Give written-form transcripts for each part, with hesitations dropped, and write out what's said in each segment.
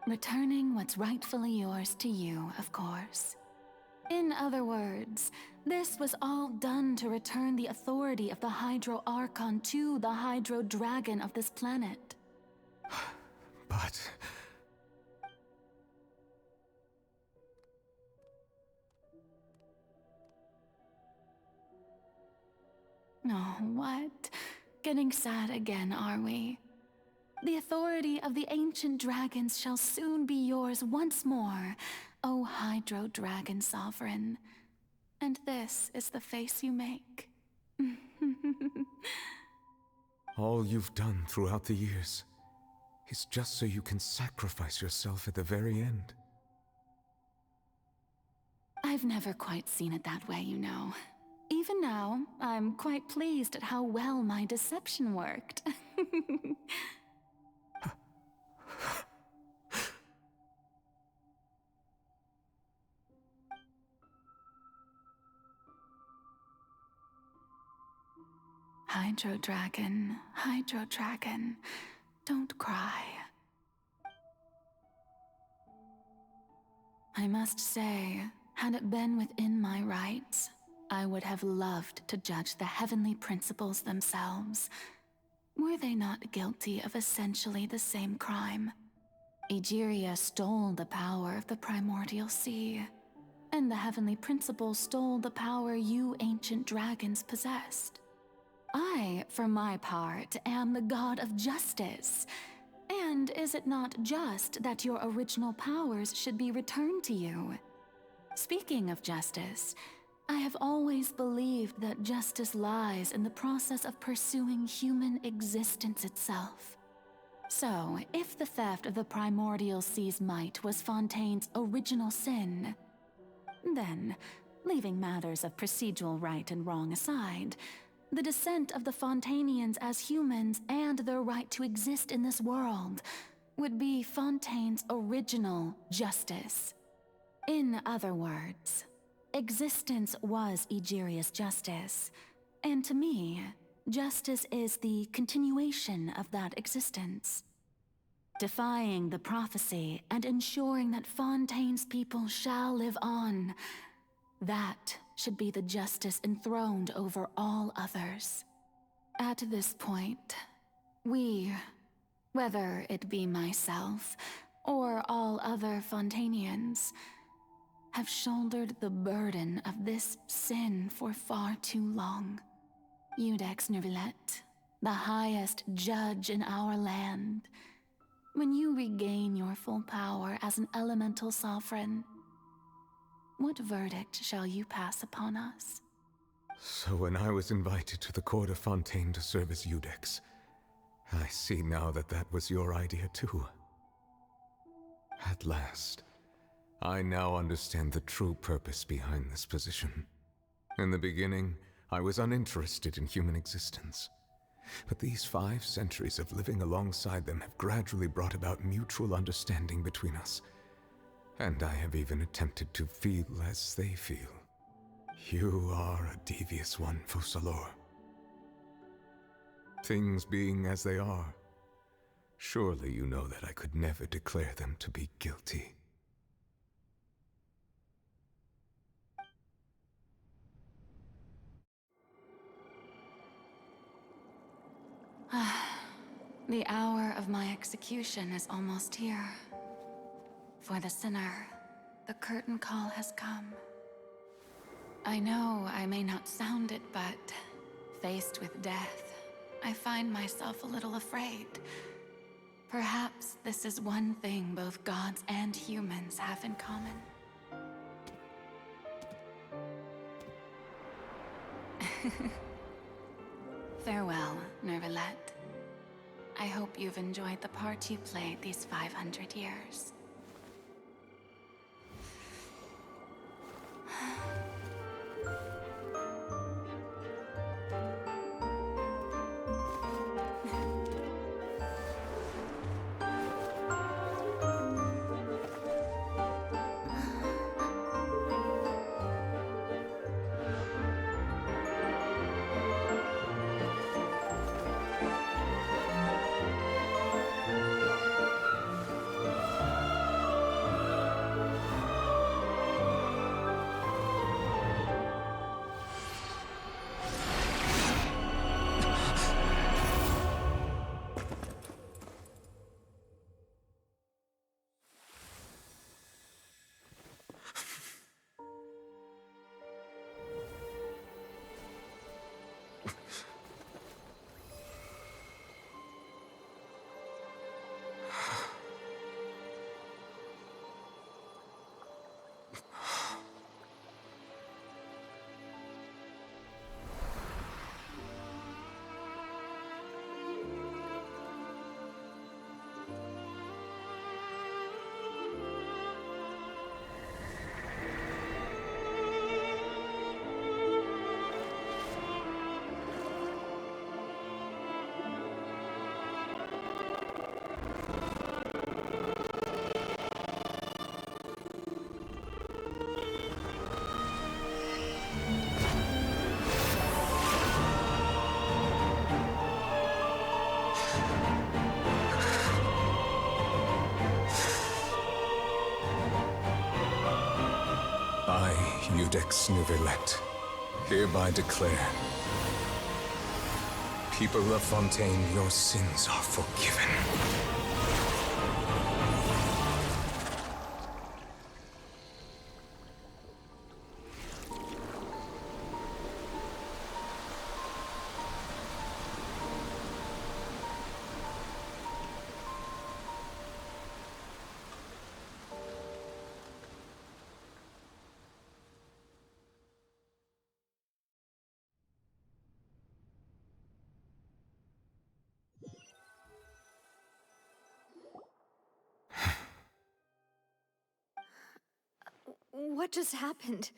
returning what's rightfully yours to you, of course. In other words, this was all done to return the authority of the Hydro Archon to the Hydro Dragon of this planet. But... Oh, what? Getting sad again, are we? The authority of the ancient dragons shall soon be yours once more, O Hydro Dragon Sovereign. And this is the face you make. all you've done throughout the years is just so you can sacrifice yourself at the very end. I've never quite seen it that way, you know. Even now, I'm quite pleased at how well my deception worked. Hydro Dragon, don't cry. I must say, had it been within my rights, I would have loved to judge the heavenly principles themselves. Were they not guilty of essentially the same crime? Egeria stole the power of the primordial sea, and the heavenly principles stole the power you ancient dragons possessed. I, for my part, am the god of justice. And is it not just that your original powers should be returned to you? Speaking of justice, I have always believed that justice lies in the process of pursuing human existence itself. So, if the theft of the primordial sea's might was Fontaine's original sin, then, leaving matters of procedural right and wrong aside, the descent of the Fontainians as humans and their right to exist in this world would be Fontaine's original justice. In other words, existence was Egeria's justice, and to me, justice is the continuation of that existence. Defying the prophecy and ensuring that Fontaine's people shall live on, that should be the justice enthroned over all others. At this point, we, whether it be myself or all other Fontainians, have shouldered the burden of this sin for far too long. Iudex Nervillet, the highest judge in our land, when you regain your full power as an elemental sovereign, what verdict shall you pass upon us? So when I was invited to the court of Fontaine to serve as Iudex, I see now that that was your idea too. At last, I now understand the true purpose behind this position. In the beginning, I was uninterested in human existence. But these 5 centuries of living alongside them have gradually brought about mutual understanding between us. And I have even attempted to feel as they feel. You are a devious one, Focalors. Things being as they are, surely you know that I could never declare them to be guilty. The hour of my execution is almost here. For the sinner, the curtain call has come. I know I may not sound it, but faced with death, I find myself a little afraid. Perhaps this is one thing both gods and humans have in common. Farewell, Nervillet. I hope you've enjoyed the part you played these 500 years. Judex Nuvelet, hereby declare, people of Fontaine, your sins are forgiven. What just happened?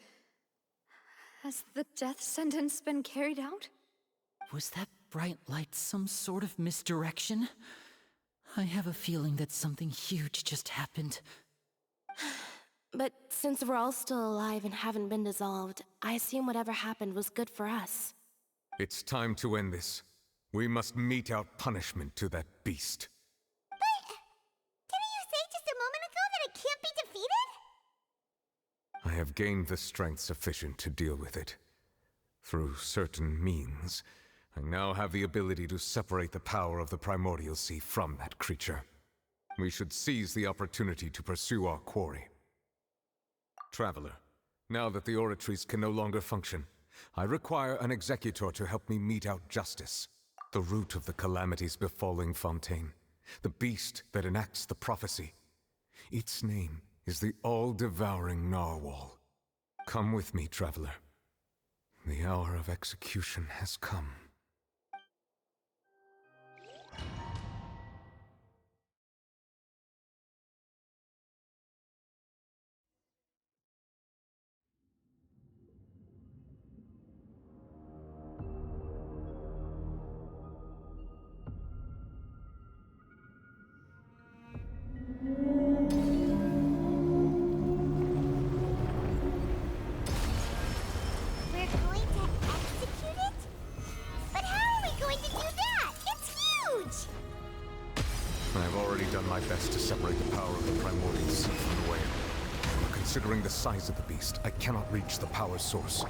Has the death sentence been carried out? Was that bright light some sort of misdirection? I have a feeling that something huge just happened. But since we're all still alive and haven't been dissolved, I assume whatever happened was good for us. It's time to end this. We must mete out punishment to that beast. Didn't you say just a moment ago that it can't be defeated? I have gained the strength sufficient to deal with it. Through certain means, I now have the ability to separate the power of the Primordial Sea from that creature. We should seize the opportunity to pursue our quarry. Traveler, now that the oratories can no longer function, I require an executor to help me mete out justice. The root of the calamities befalling Fontaine. The beast that enacts the prophecy. Its name is the all-devouring Narwhal. Come with me, traveler. The hour of execution has come. We're going to execute it? But how are we going to do that? It's huge! I have already done my best to separate the power of the Primordial Sea from the whale. But considering the size of the beast, I cannot reach the power source.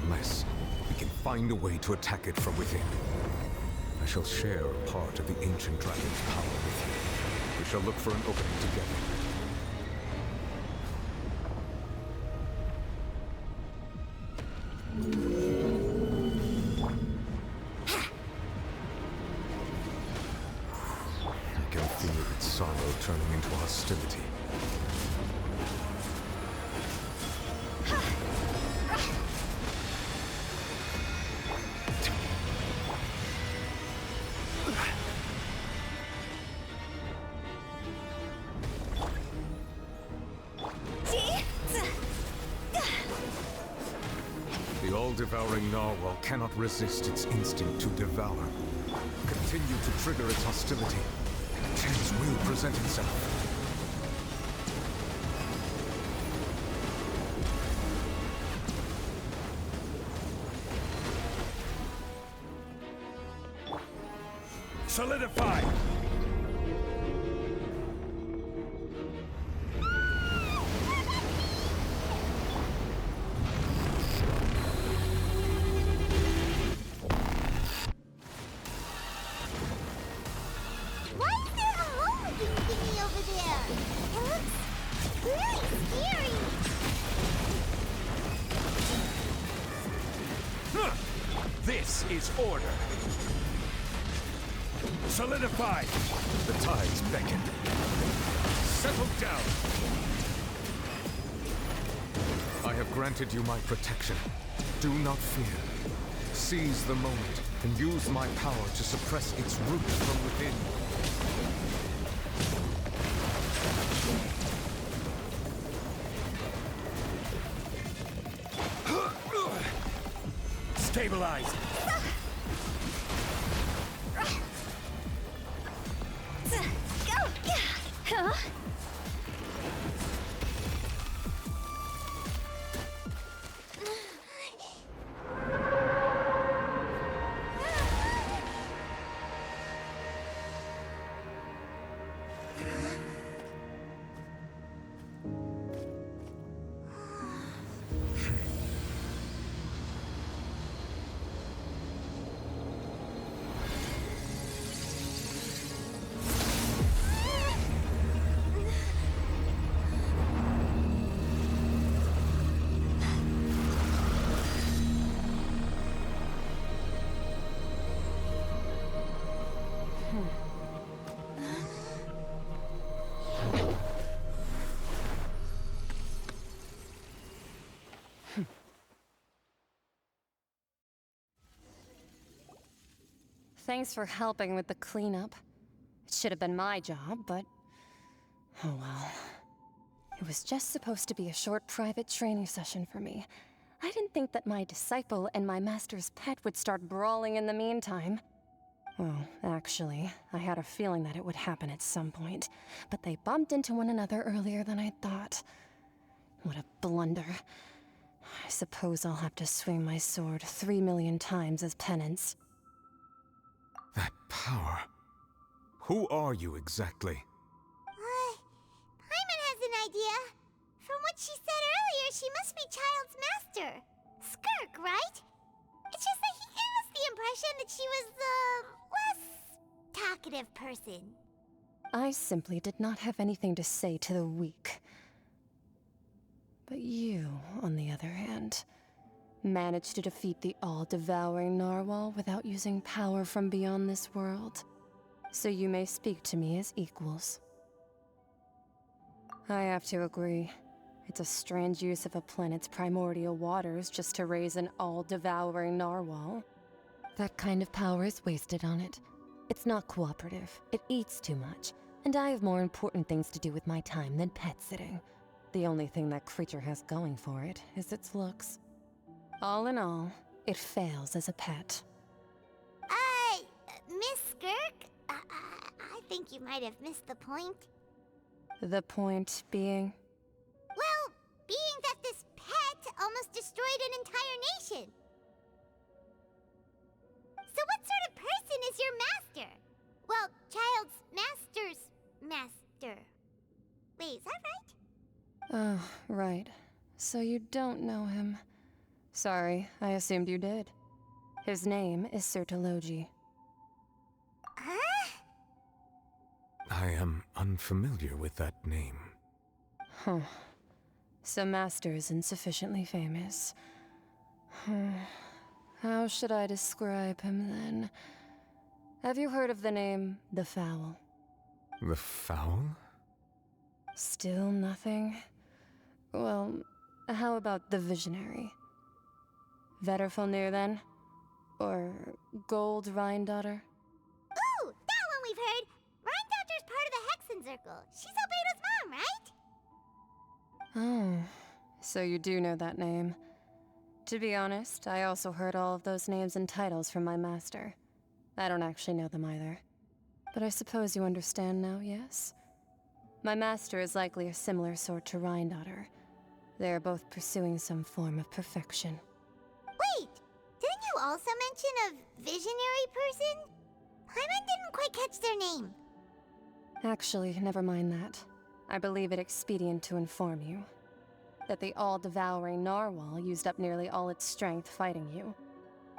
Unless we can find a way to attack it from within. I shall share a part of the ancient dragon's power with you. We shall look for an opening together. I can feel its sorrow turning into hostility. The all-devouring narwhal cannot resist its instinct to devour. Continue to trigger its hostility, and a chance will present itself. Solidify! Why is there a hole looking thingy over there? It looks really scary! This is order. Solidify! The tides beckon. Settle down! I have granted you my protection. Do not fear. Seize the moment and use my power to suppress its roots from within. Stabilize! Go! Huh? Thanks for helping with the cleanup. It should have been my job, but... oh well. It was just supposed to be a short private training session for me. I didn't think that my disciple and my master's pet would start brawling in the meantime. Well, actually, I had a feeling that it would happen at some point, but they bumped into one another earlier than I thought. What a blunder. I suppose I'll have to swing my sword 3 million times as penance. That power. Who are you exactly? Paimon has an idea. From what she said earlier, she must be Child's master. Skirk, right? It's just that he gave us the impression that she was the less talkative person. I simply did not have anything to say to the weak. But you, on the other hand, managed to defeat the all-devouring narwhal without using power from beyond this world. So you may speak to me as equals. I have to agree. It's a strange use of a planet's primordial waters just to raise an all-devouring narwhal. That kind of power is wasted on it. It's not cooperative, it eats too much, and I have more important things to do with my time than pet sitting. The only thing that creature has going for it is its looks. All in all, it fails as a pet. Miss Skirk? I think you might have missed the point. The point being? Well, being that this pet almost destroyed an entire nation. So what sort of person is your master? Well, Child's master's master. Wait, is that right? Oh, right. So you don't know him. Sorry, I assumed you did. His name is Sertologi. Huh? I am unfamiliar with that name. Huh. So Master isn't sufficiently famous. How should I describe him then? Have you heard of the name The Fowl? The Fowl? Still nothing? Well, how about the Visionary? Vetterfalnir then? Or Gold Rhine-daughter? Ooh, that one we've heard. Rhine-daughter's part of the Hexen Circle. She's Albedo's mom, right? Oh, so you do know that name. To be honest, I also heard all of those names and titles from my master. I don't actually know them either. But I suppose you understand now, yes? My master is likely a similar sort to Rhine-daughter. They are both pursuing some form of perfection. Wait, didn't you also mention a visionary person? Paimon didn't quite catch their name. Actually, never mind that. I believe it expedient to inform you that the all-devouring narwhal used up nearly all its strength fighting you.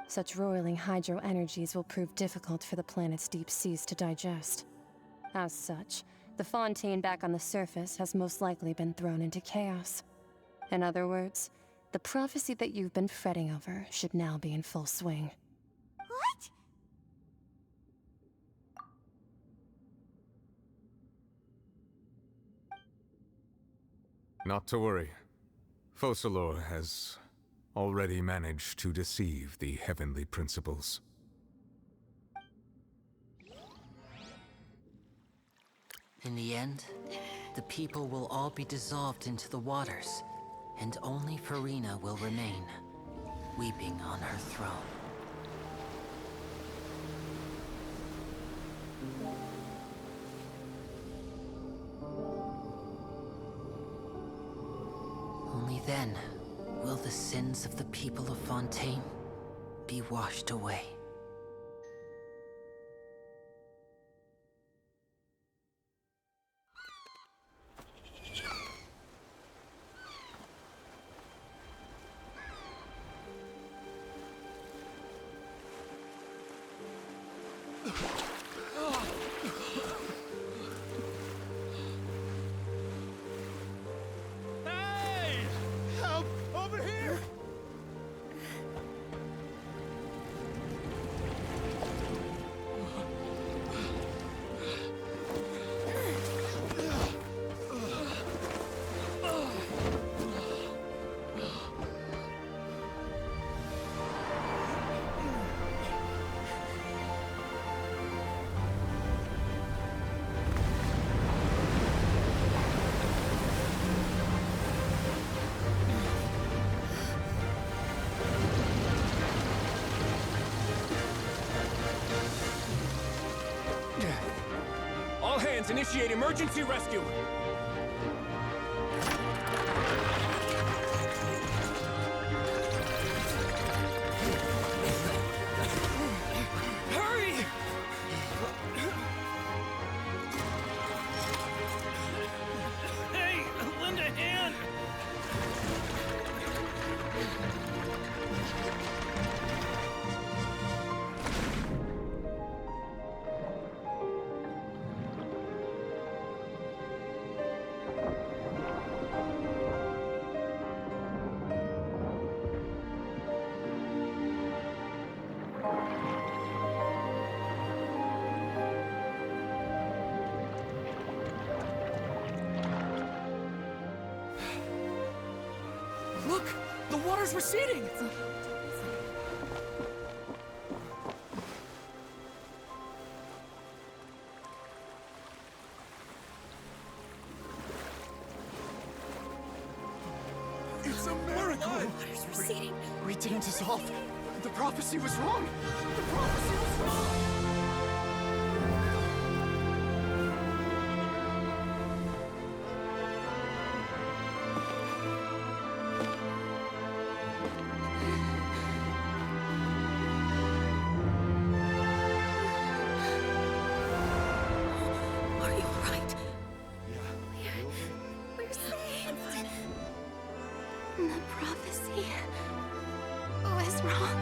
Such roiling hydro energies will prove difficult for the planet's deep seas to digest. As such, the fontaine back on the surface has most likely been thrown into chaos. In other words, the prophecy that you've been fretting over should now be in full swing. What? Not to worry. Focalor has already managed to deceive the heavenly principles. In the end, the people will all be dissolved into the waters, and only Farina will remain, weeping on her throne. Only then will the sins of the people of Fontaine be washed away. Hey! Help! Over here! All hands, initiate emergency rescue! Hurry! Hey, lend a hand! Look! The water's receding! It's a miracle! Water's receding. We didn't dissolve. The prophecy was wrong. The prophecy was wrong. Are you alright? Yeah. We're saved. The prophecy was wrong.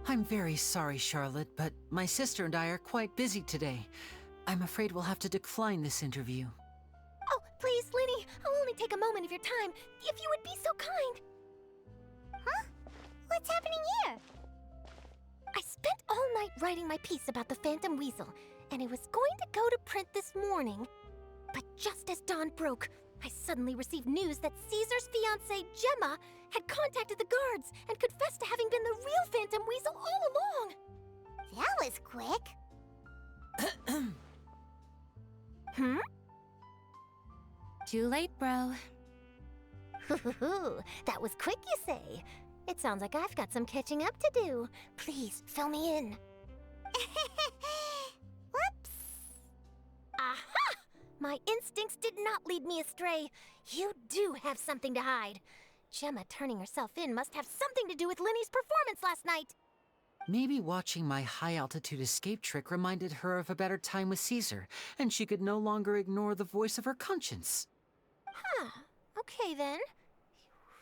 I'm very sorry, Charlotte, but my sister and I are quite busy today. I'm afraid we'll have to decline this interview. Oh, please, Linny, I'll only take a moment of your time, if you would be so kind. Huh? What's happening here? I spent all night writing my piece about the Phantom Weasel, and it was going to go to print this morning. But just as dawn broke, I suddenly received news that Caesar's fiancée, Gemma, had contacted the guards and confessed to having been the real Phantom Weasel all along. That was quick. Hmm? Too late, bro. That was quick, you say? It sounds like I've got some catching up to do. Please, fill me in. Whoops. Aha! My instincts did not lead me astray. You do have something to hide. Gemma turning herself in must have something to do with Linny's performance last night. Maybe watching my high-altitude escape trick reminded her of a better time with Caesar, and she could no longer ignore the voice of her conscience. Huh. Okay, then.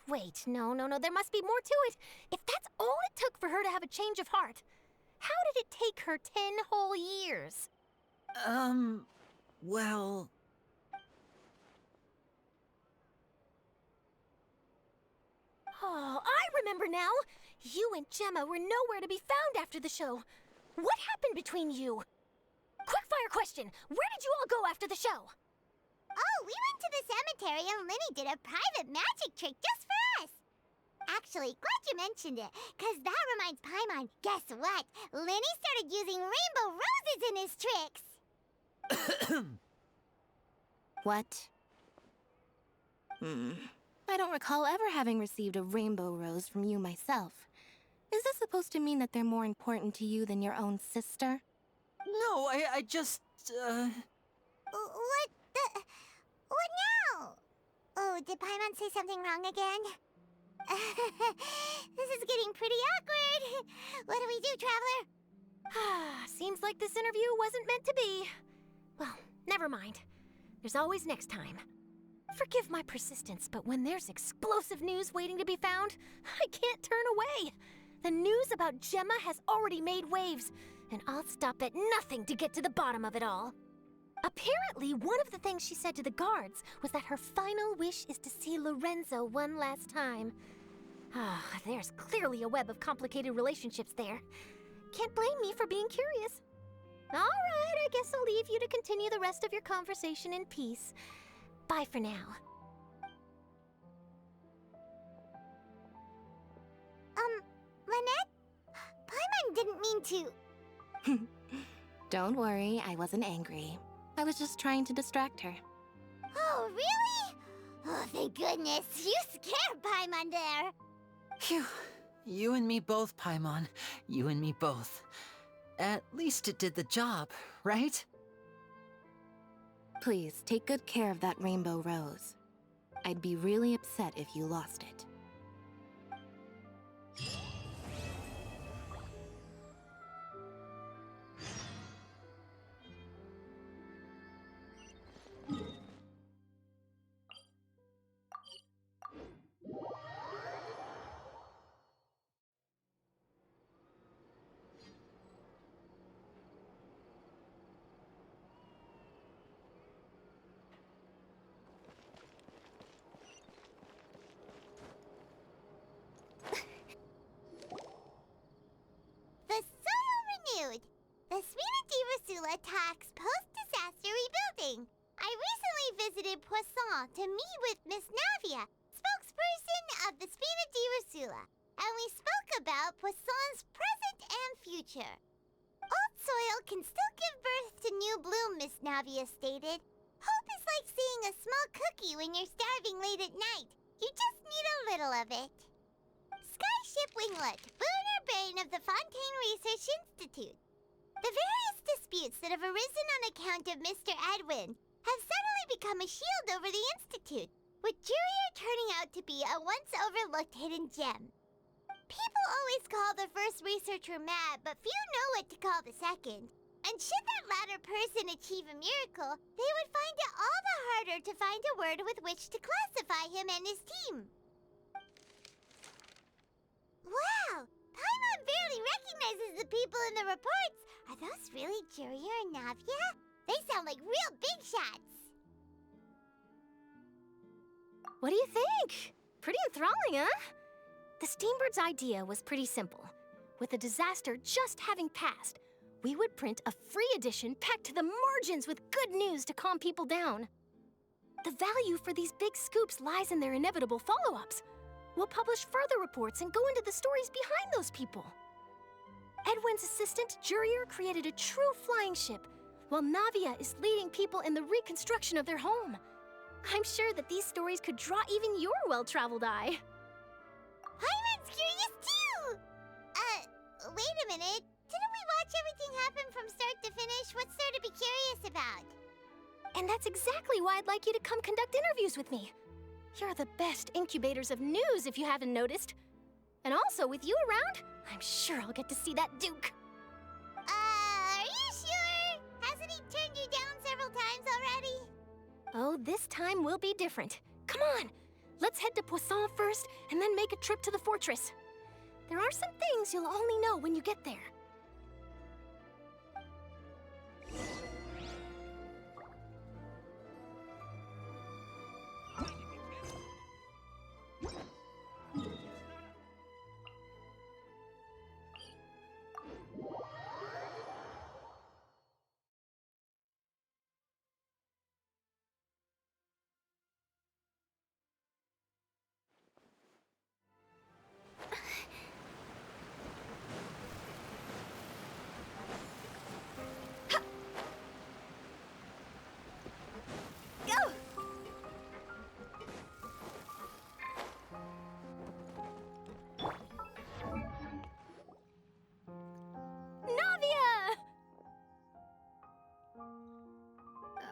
Wait, no, there must be more to it. If that's all it took for her to have a change of heart, how did it take her 10 whole years? Well... Oh, I remember now. You and Gemma were nowhere to be found after the show. What happened between you? Quickfire question. Where did you all go after the show? Oh, we went to the cemetery and Linny did a private magic trick just for us. Actually, glad you mentioned it, because that reminds Paimon. Guess what? Linny started using rainbow roses in his tricks. What? I don't recall ever having received a rainbow rose from you myself. Is this supposed to mean that they're more important to you than your own sister? No, I just, What did Paimon say something wrong again? This is getting pretty awkward. What do we do, Traveler? Seems like this interview wasn't meant to be. Well, never mind. There's always next time. Forgive my persistence, but when there's explosive news waiting to be found, I can't turn away. The news about Gemma has already made waves, and I'll stop at nothing to get to the bottom of it all. Apparently, one of the things she said to the guards was that her final wish is to see Lorenzo one last time. There's clearly a web of complicated relationships there. Can't blame me for being curious. All right, I guess I'll leave you to continue the rest of your conversation in peace. Bye for now. Lynette? Paimon didn't mean to... Don't worry, I wasn't angry. I was just trying to distract her. Oh, really? Oh, thank goodness. You scared Paimon there. Phew. You and me both, Paimon. You and me both. At least it did the job, right? Please, take good care of that rainbow rose. I'd be really upset if you lost it. The soil renewed. The Spina di Rosula talks post-disaster rebuilding. I recently visited Poisson to meet with Miss Navia, spokesperson of the Spina di Rosula, and we spoke about Poisson's present and future. Old soil can still give birth to new bloom, Miss Navia stated. Hope is like seeing a small cookie when you're starving late at night. You just need a little of it. Skyship Winglet, Booner Brain of the Fontaine Research Institute. The various disputes that have arisen on account of Mr. Edwin have suddenly become a shield over the Institute, with Jurier turning out to be a once overlooked hidden gem. People always call the first researcher mad, but few know what to call the second. And should that latter person achieve a miracle, they would find it all the harder to find a word with which to classify him and his team. Wow! Paimon barely recognizes the people in the reports. Are those really Jurier and Navia? They sound like real big shots. What do you think? Pretty enthralling, huh? The Steambird's idea was pretty simple. With the disaster just having passed, we would print a free edition packed to the margins with good news to calm people down. The value for these big scoops lies in their inevitable follow-ups. We'll publish further reports and go into the stories behind those people. Edwin's assistant, Jurier, created a true flying ship, while Navia is leading people in the reconstruction of their home. I'm sure that these stories could draw even your well-traveled eye. Paimon's curious too! Wait a minute. Didn't we watch everything happen from start to finish? What's there to be curious about? And that's exactly why I'd like you to come conduct interviews with me. You're the best incubators of news, if you haven't noticed. And also, with you around, I'm sure I'll get to see that Duke. Are you sure? Hasn't he turned you down several times already? Oh, this time will be different. Come on, let's head to Poisson first, and then make a trip to the fortress. There are some things you'll only know when you get there.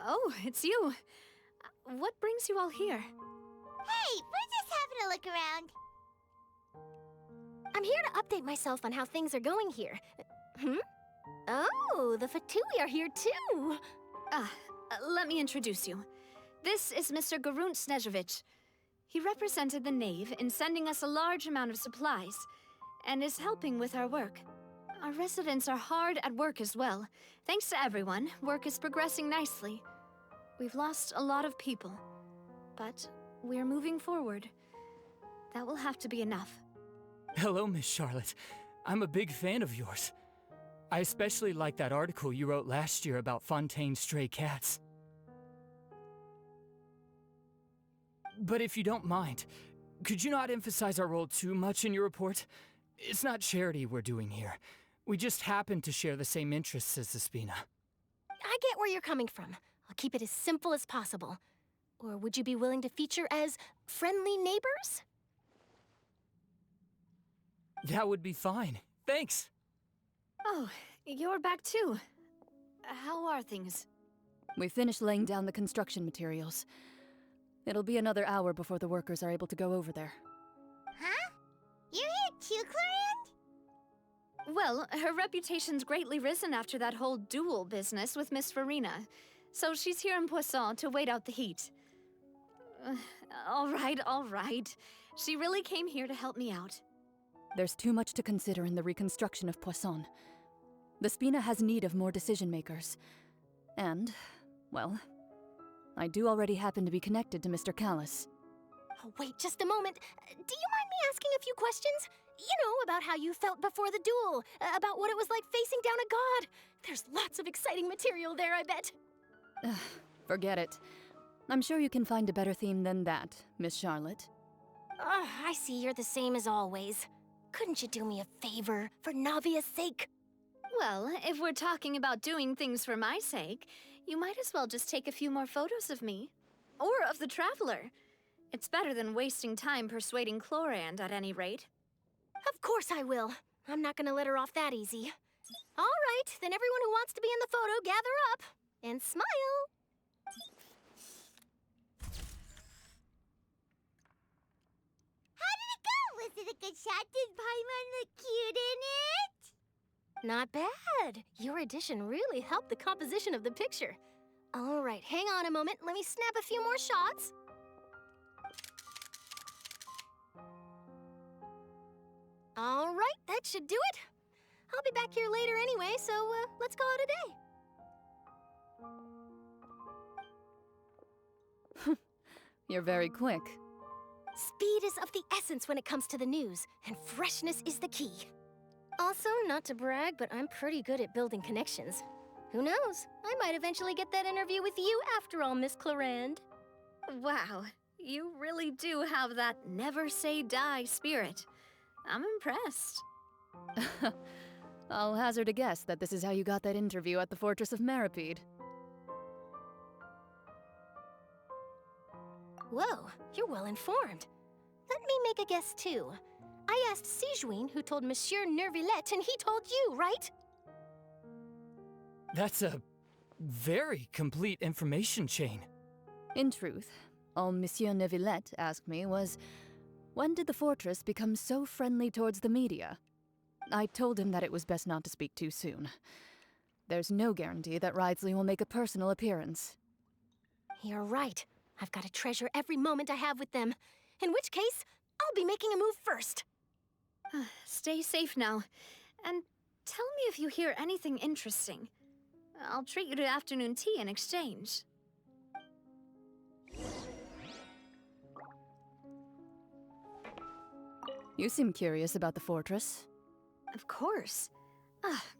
Oh, it's you. What brings you all here? Hey, we're just having a look around. I'm here to update myself on how things are going here. Oh, the Fatui are here too. Let me introduce you. This is Mr. Garunt Snezhevich. He represented the Knave in sending us a large amount of supplies, and is helping with our work. Our residents are hard at work as well. Thanks to everyone, work is progressing nicely. We've lost a lot of people, but we're moving forward. That will have to be enough. Hello, Miss Charlotte. I'm a big fan of yours. I especially like that article you wrote last year about Fontaine's stray cats. But if you don't mind, could you not emphasize our role too much in your report? It's not charity we're doing here. We just happen to share the same interests as the Spina. I get where you're coming from. I'll keep it as simple as possible. Or would you be willing to feature as friendly neighbors? That would be fine. Thanks. Oh, you're back too. How are things? We finished laying down the construction materials. It'll be another hour before the workers are able to go over there. Huh? You're here too, Clorand? Well, her reputation's greatly risen after that whole duel business with Miss Farina, so she's here in Poisson to wait out the heat. All right. She really came here to help me out. There's too much to consider in the reconstruction of Poisson. The Spina has need of more decision-makers. And, well, I do already happen to be connected to Mr. Callis. Oh, wait just a moment. Do you mind me asking a few questions? You know, about how you felt before the duel, about what it was like facing down a god. There's lots of exciting material there, I bet. Forget it. I'm sure you can find a better theme than that, Miss Charlotte. I see you're the same as always. Couldn't you do me a favor, for Navia's sake? Well, if we're talking about doing things for my sake, you might as well just take a few more photos of me. Or of the Traveler. It's better than wasting time persuading Clorand, at any rate. Of course I will. I'm not gonna let her off that easy. All right, then everyone who wants to be in the photo, gather up. And smile. How did it go? Was it a good shot? Did Paimon look cute in it? Not bad. Your addition really helped the composition of the picture. All right, hang on a moment. Let me snap a few more shots. All right, that should do it. I'll be back here later anyway, so let's call it a day. You're very quick. Speed is of the essence when it comes to the news, and freshness is the key. Also, not to brag, but I'm pretty good at building connections. Who knows? I might eventually get that interview with you after all, Miss Clorand. Wow, you really do have that never say die spirit. I'm impressed. I'll hazard a guess that this is how you got that interview at the Fortress of Meripede. Whoa, you're well informed. Let me make a guess too. I asked Sijuin, who told Monsieur Nervillette, and he told you, right? That's a very complete information chain. In truth, all Monsieur Neuvillette asked me was, when did the Fortress become so friendly towards the media? I told him that it was best not to speak too soon. There's no guarantee that Ridsley will make a personal appearance. You're right. I've got to treasure every moment I have with them. In which case, I'll be making a move first. Stay safe now. And tell me if you hear anything interesting. I'll treat you to afternoon tea in exchange. You seem curious about the Fortress. Of course.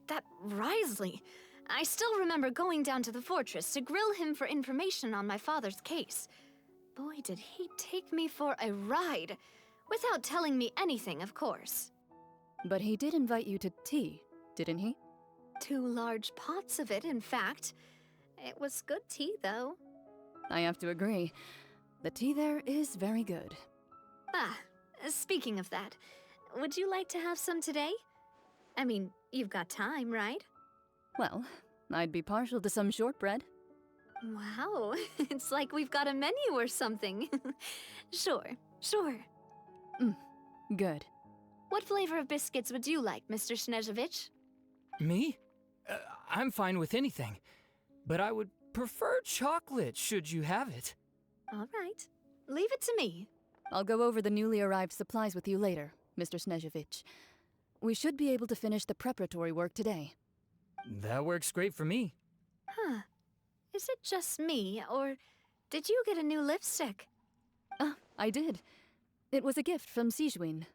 That Wriothesley. I still remember going down to the Fortress to grill him for information on my father's case. Boy, did he take me for a ride. Without telling me anything, of course. But he did invite you to tea, didn't he? 2 large pots of it, in fact. It was good tea, though. I have to agree. The tea there is very good. Speaking of that, would you like to have some today? I mean, you've got time, right? Well, I'd be partial to some shortbread. Wow, it's like we've got a menu or something. Sure, sure. Good. What flavor of biscuits would you like, Mr. Snezhovich? Me? I'm fine with anything. But I would prefer chocolate, should you have it. All right. Leave it to me. I'll go over the newly arrived supplies with you later, Mr. Snezhovich. We should be able to finish the preparatory work today. That works great for me. Huh. Is it just me, or did you get a new lipstick? I did. It was a gift from Sijuin.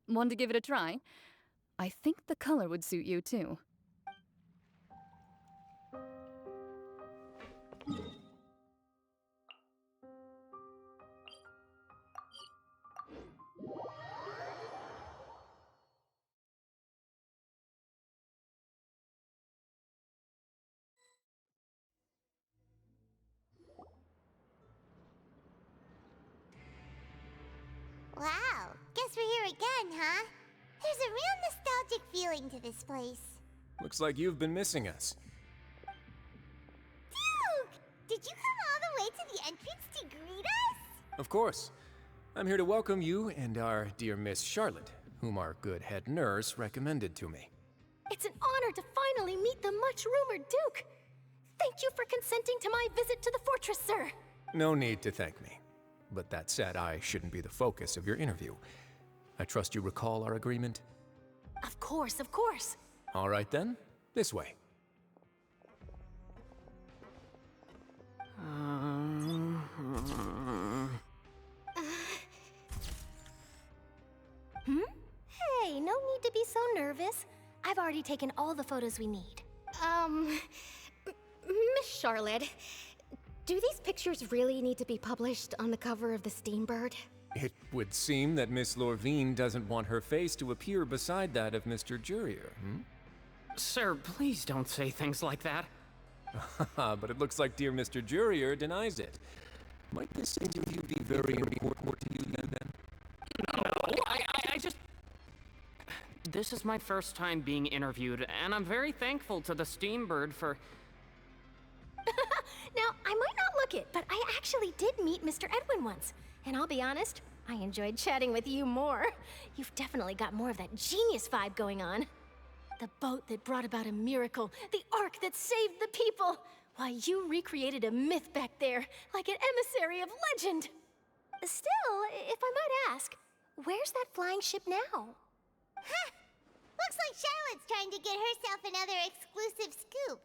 Want to give it a try? I think the color would suit you, too. Wow, guess we're here again, huh? There's a real nostalgic feeling to this place. Looks like you've been missing us. Duke! Did you come all the way to the entrance to greet us? Of course. I'm here to welcome you and our dear Miss Charlotte, whom our good head nurse recommended to me. It's an honor to finally meet the much-rumored Duke. Thank you for consenting to my visit to the fortress, sir. No need to thank me. But that said, I shouldn't be the focus of your interview. I trust you recall our agreement? Of course, of course. All right then, this way. Hey, no need to be so nervous. I've already taken all the photos we need. Miss Charlotte, do these pictures really need to be published on the cover of the Steambird? It would seem that Miss Lorvine doesn't want her face to appear beside that of Mr. Jurier, Sir, please don't say things like that. But it looks like dear Mr. Jurier denies it. Might this interview be very important to you then? No, I just... This is my first time being interviewed, and I'm very thankful to the Steambird for... Now, I might not look it, but I actually did meet Mr. Edwin once. And I'll be honest, I enjoyed chatting with you more. You've definitely got more of that genius vibe going on. The boat that brought about a miracle, the ark that saved the people. Why, you recreated a myth back there, like an emissary of legend. Still, if I might ask, where's that flying ship now? Huh! Looks like Charlotte's trying to get herself another exclusive scoop.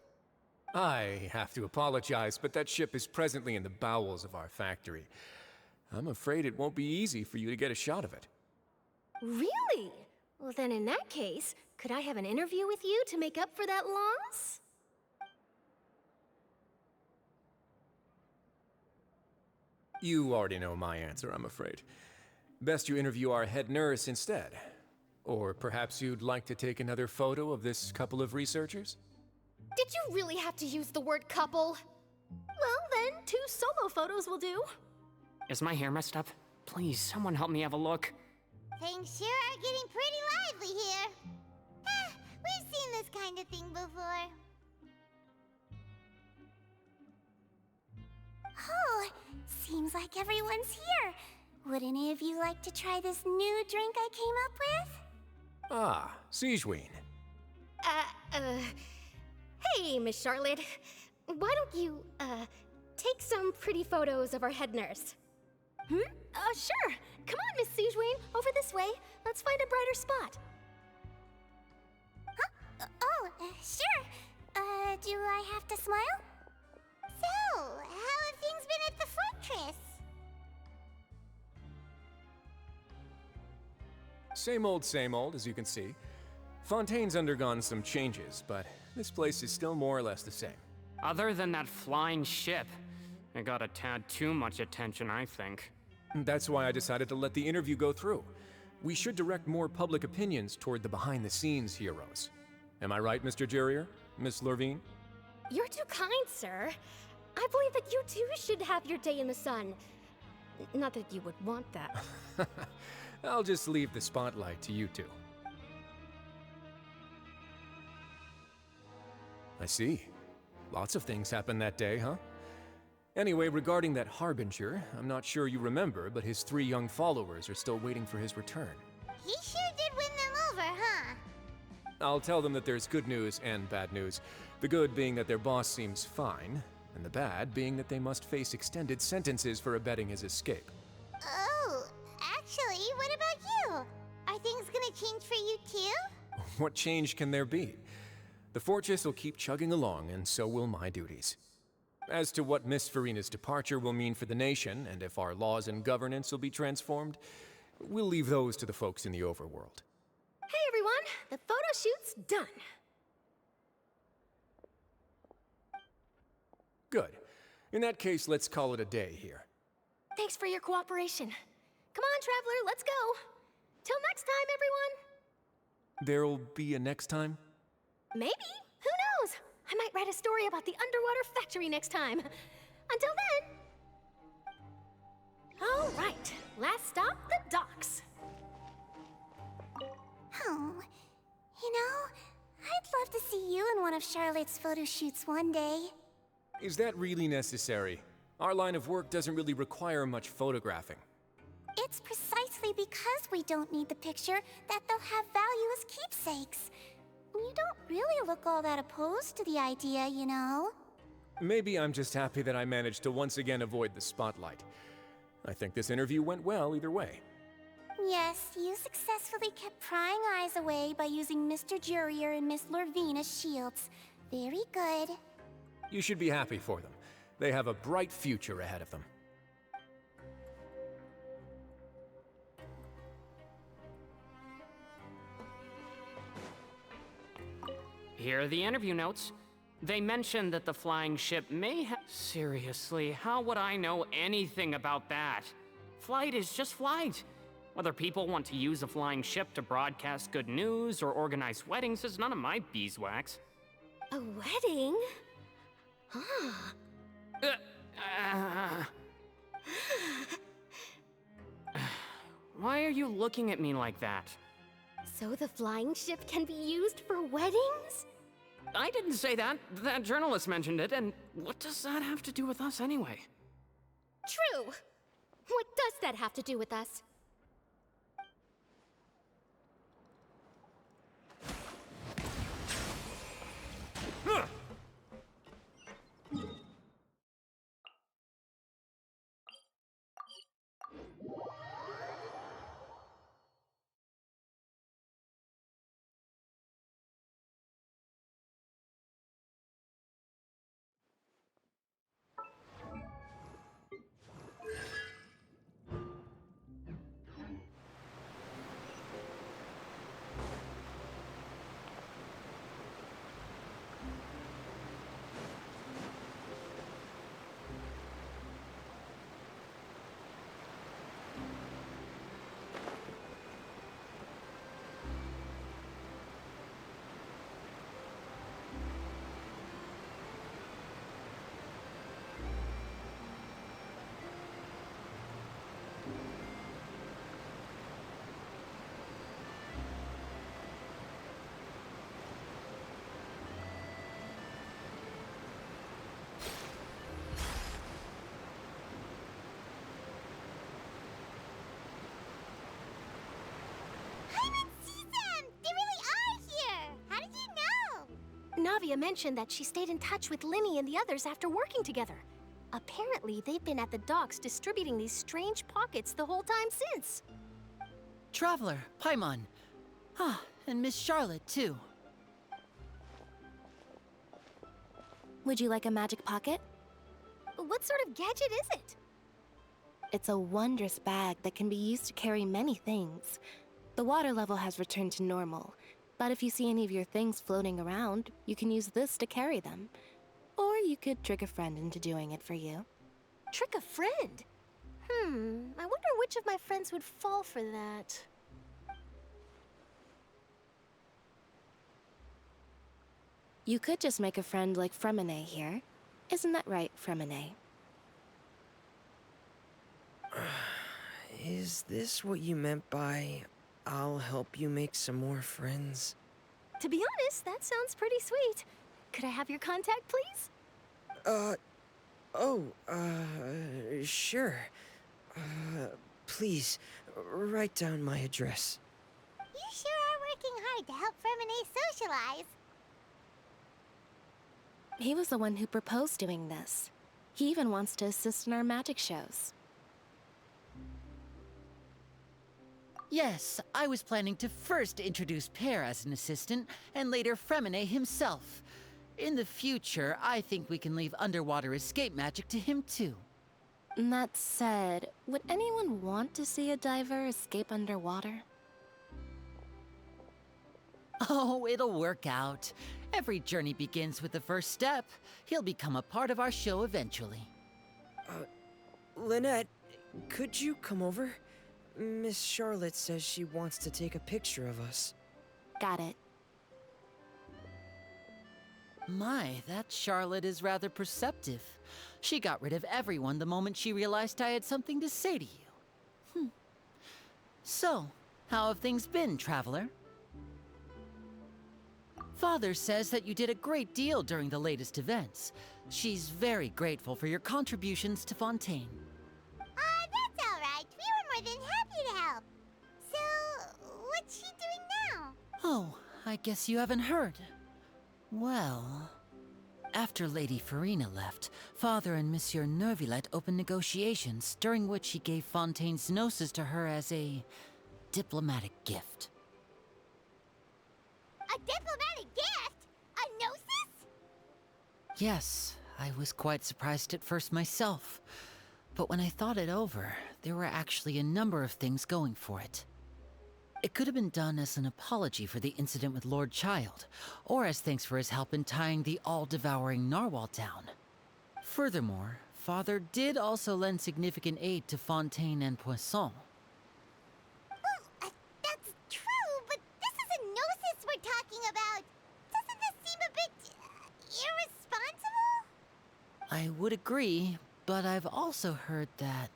I have to apologize, but that ship is presently in the bowels of our factory. I'm afraid it won't be easy for you to get a shot of it. Really? Well, then in that case, could I have an interview with you to make up for that loss? You already know my answer, I'm afraid. Best you interview our head nurse instead. Or perhaps you'd like to take another photo of this couple of researchers? Did you really have to use the word couple? Well, then, 2 solo photos will do. Is my hair messed up? Please, someone help me have a look. Things sure are getting pretty lively here. We've seen this kind of thing before. Oh, seems like everyone's here. Would any of you like to try this new drink I came up with? Ah, Sijuin. Hey, Miss Charlotte. Why don't you, take some pretty photos of our head nurse? Sure. Come on, Miss Sijuin. Over this way. Let's find a brighter spot. Huh? Sure. Do I have to smile? So, how have things been at the fortress? Same old, as you can see. Fontaine's undergone some changes, but this place is still more or less the same. Other than that flying ship, it got a tad too much attention, I think. That's why I decided to let the interview go through. We should direct more public opinions toward the behind-the-scenes heroes. Am I right, Mr. Jurier? Miss Lorvine? You're too kind, sir. I believe that you too should have your day in the sun. Not that you would want that. I'll just leave the spotlight to you two. I see. Lots of things happened that day, huh? Anyway, regarding that Harbinger, I'm not sure you remember, but his 3 young followers are still waiting for his return. He sure did win them over, huh? I'll tell them that there's good news and bad news. The good being that their boss seems fine, and the bad being that they must face extended sentences for abetting his escape. Oh, actually, what about you? Are things gonna change for you too? What change can there be? The fortress will keep chugging along, and so will my duties. As to what Miss Farina's departure will mean for the nation, and if our laws and governance will be transformed, we'll leave those to the folks in the overworld. Hey everyone, the photo shoot's done. Good. In that case, let's call it a day here. Thanks for your cooperation. Come on, Traveler, let's go. Till next time, everyone. There'll be a next time? Maybe. Who knows? I might write a story about the underwater factory next time. Until then. All right, last stop, the docks. Oh, you know, I'd love to see you in one of Charlotte's photo shoots one day. Is that really necessary? Our line of work doesn't really require much photographing. It's precisely because we don't need the picture that they'll have value as keepsakes. You don't really look all that opposed to the idea, you know. Maybe I'm just happy that I managed to once again avoid the spotlight. I think this interview went well either way. Yes, you successfully kept prying eyes away by using Mr. Jurier and Miss Lorvine as shields. Very good. You should be happy for them. They have a bright future ahead of them. Here are the interview notes. They mentioned that the flying ship may have... Seriously, how would I know anything about that? Flight is just flight. Whether people want to use a flying ship to broadcast good news or organize weddings is none of my beeswax. A wedding? Huh. Why are you looking at me like that? So the flying ship can be used for weddings? I didn't say that. That journalist mentioned it, and what does that have to do with us anyway? True. What does that have to do with us? Navia mentioned that she stayed in touch with Linny and the others after working together. Apparently, they've been at the docks distributing these strange pockets the whole time since. Traveler, Paimon. Ah, and Miss Charlotte, too. Would you like a magic pocket? What sort of gadget is it? It's a wondrous bag that can be used to carry many things. The water level has returned to normal, but if you see any of your things floating around, you can use this to carry them. Or you could trick a friend into doing it for you. Trick a friend? I wonder which of my friends would fall for that. You could just make a friend like Fremine here. Isn't that right, Fremine? Is this what you meant by, I'll help you make some more friends? To be honest, that sounds pretty sweet. Could I have your contact, please? Oh, sure. Please, write down my address. You sure are working hard to help Fermine socialize. He was the one who proposed doing this. He even wants to assist in our magic shows. Yes, I was planning to first introduce Pear as an assistant, and later Fremine himself. In the future, I think we can leave underwater escape magic to him too. That said, would anyone want to see a diver escape underwater? Oh, it'll work out. Every journey begins with the first step. He'll become a part of our show eventually. Lynette, could you come over? Miss Charlotte says she wants to take a picture of us. Got it. My, that Charlotte is rather perceptive. She got rid of everyone the moment she realized I had something to say to you. So, how have things been, Traveler? Father says that you did a great deal during the latest events. She's very grateful for your contributions to Fontaine. That's all right. We were more than happy to help. So, what's she doing now? Oh, I guess you haven't heard. Well, after Lady Farina left, Father and Monsieur Neuvillette opened negotiations, during which he gave Fontaine's gnosis to her as a diplomatic gift. A diplomatic gift? A gnosis? Yes, I was quite surprised at first myself. But when I thought it over, there were actually a number of things going for it. It could have been done as an apology for the incident with Lord Child, or as thanks for his help in tying the all-devouring narwhal down. Furthermore, Father did also lend significant aid to Fontaine and Poisson. Well, that's true, but this is a gnosis we're talking about. Doesn't this seem a bit irresponsible? I would agree, but I've also heard that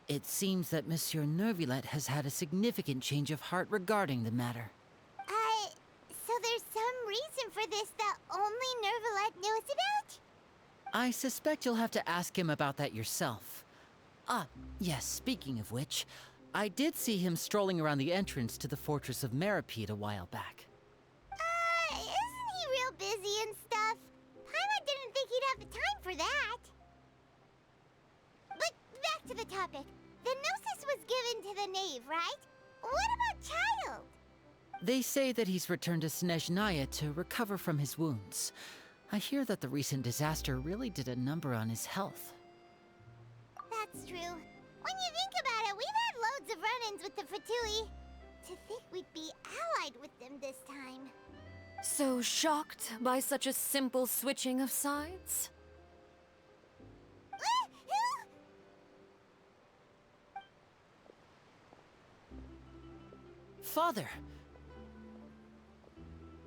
it seems that Monsieur Neuvillette has had a significant change of heart regarding the matter. So there's some reason for this that only Neuvillette knows about? I suspect you'll have to ask him about that yourself. Ah, yes, speaking of which, I did see him strolling around the entrance to the Fortress of Meripede a while back. Isn't he real busy and stuff? Paimon didn't think he'd have the time for that. But back to the topic. The gnosis was given to the knave, right? What about Child? They say that he's returned to Snezhnaya to recover from his wounds. I hear that the recent disaster really did a number on his health. That's true. When you think about it, we've had loads of run-ins with the Fatui. To think we'd be allied with them this time. So shocked by such a simple switching of sides? Father!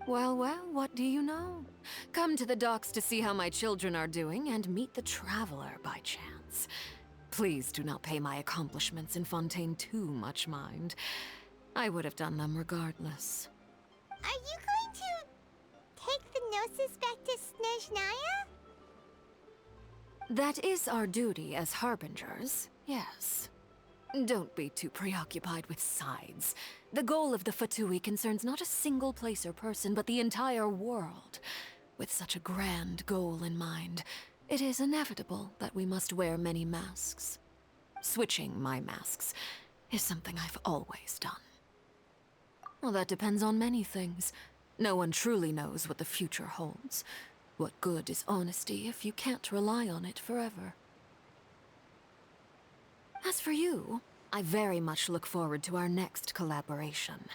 Well, what do you know? Come to the docks to see how my children are doing and meet the Traveler by chance. Please do not pay my accomplishments in Fontaine too much mind. I would have done them regardless. Are you going to take the gnosis back to Snezhnaya? That is our duty as harbingers, yes. Don't be too preoccupied with sides. The goal of the Fatui concerns not a single place or person, but the entire world. With such a grand goal in mind, it is inevitable that we must wear many masks. Switching my masks is something I've always done. Well, that depends on many things. No one truly knows what the future holds. What good is honesty if you can't rely on it forever? As for you, I very much look forward to our next collaboration.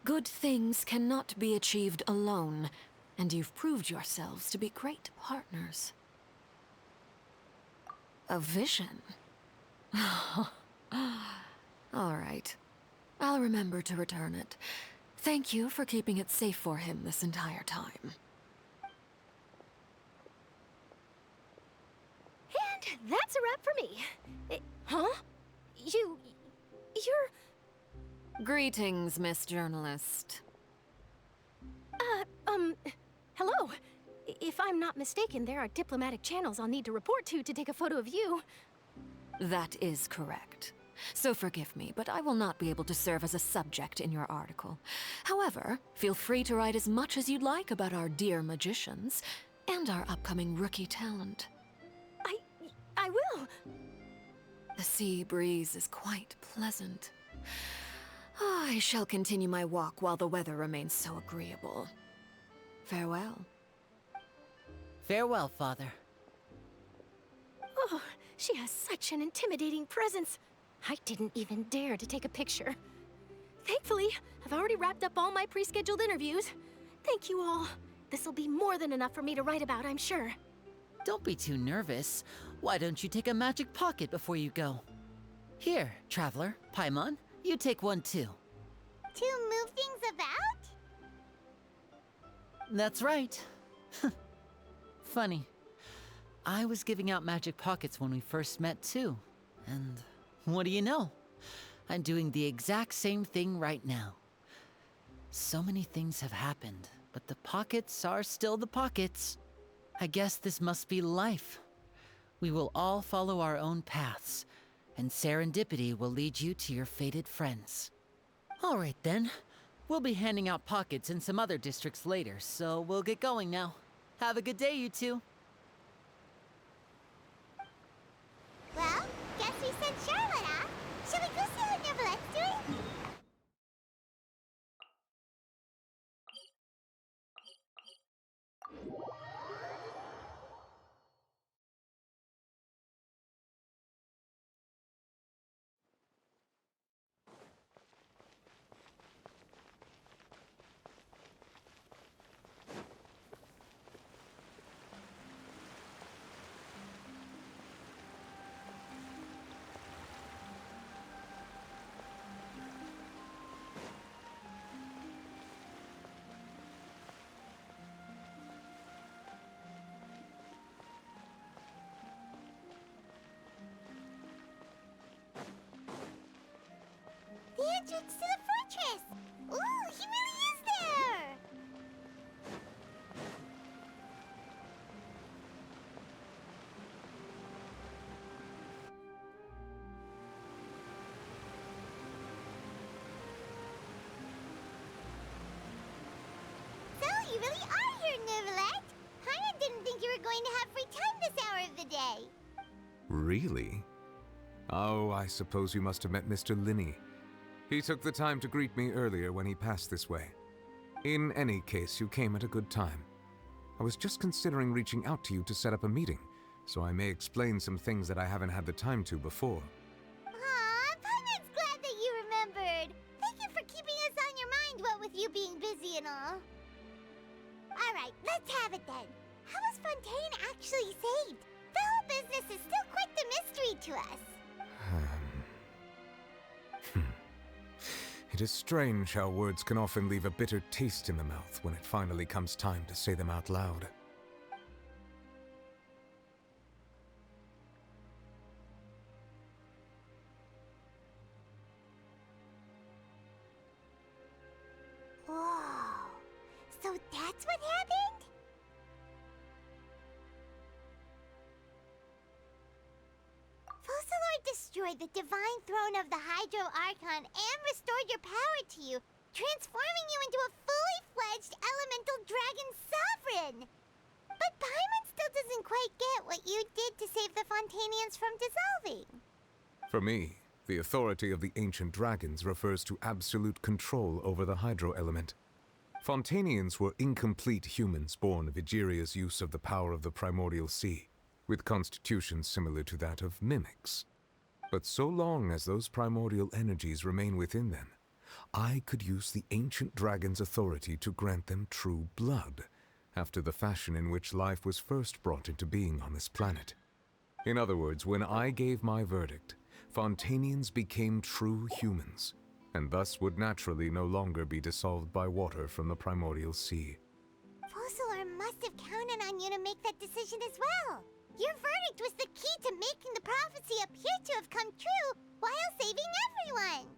Good things cannot be achieved alone, and you've proved yourselves to be great partners. A vision? All right. I'll remember to return it. Thank you for keeping it safe for him this entire time. And that's a wrap for me. Huh? You're... Greetings, Miss Journalist. Hello. If I'm I'm not mistaken, there are diplomatic channels I'll need to report to take a photo of you. That is correct. So forgive me, but I will not be able to serve as a subject in your article. However, feel free to write as much as you'd like about our dear magicians and our upcoming rookie talent. I will. The sea breeze is quite pleasant. I shall continue my walk while the weather remains so agreeable. Farewell. Farewell, Father. Oh, she has such an intimidating presence. I didn't even dare to take a picture. Thankfully, I've already wrapped up all my pre-scheduled interviews. Thank you all. This'll be more than enough for me to write about, I'm sure. Don't be too nervous. Why don't you take a magic pocket before you go? Here, Traveler, Paimon, you take one too. To move things about? That's right. Funny. I was giving out magic pockets when we first met too. And what do you know? I'm doing the exact same thing right now. So many things have happened, but the pockets are still the pockets. I guess this must be life. We will all follow our own paths, and serendipity will lead you to your fated friends. All right then. We'll be handing out pockets in some other districts later, so we'll get going now. Have a good day, you two. Well, guess we sent Charlotte off. Shall we go see what Neverlette's doing? The entrance to the fortress! Ooh, he really is there! So, you really are here, Neverlette! Paimon didn't think you were going to have free time this hour of the day. Really? Oh, I suppose you must have met Mr. Linney. He took the time to greet me earlier when he passed this way. In any case, you came at a good time. I was just considering reaching out to you to set up a meeting, so I may explain some things that I haven't had the time to before. Aw, Paimon's glad that you remembered. Thank you for keeping us on your mind, what with you being busy and all. Alright, let's have it then. How was Fontaine actually saved? The whole business is still quite the mystery to us. It is strange how words can often leave a bitter taste in the mouth when it finally comes time to say them out loud. Whoa. So that's what happened? Focalor destroyed the divine throne of the Hydro Archon and restored your power to you, transforming you into a fully fledged elemental dragon sovereign. But Paimon still doesn't quite get what you did to save the Fontainians from dissolving. For me, the authority of the ancient dragons refers to absolute control over the hydro element. Fontainians were incomplete humans born of Egeria's use of the power of the primordial sea, with constitutions similar to that of mimics. But so long as those primordial energies remain within them, I could use the ancient dragon's authority to grant them true blood, after the fashion in which life was first brought into being on this planet. In other words, when I gave my verdict, Fontainians became true humans, and thus would naturally no longer be dissolved by water from the primordial sea. Focalor must have counted on you to make that decision as well. Your verdict was the key to making the prophecy appear to have come true while saving everyone.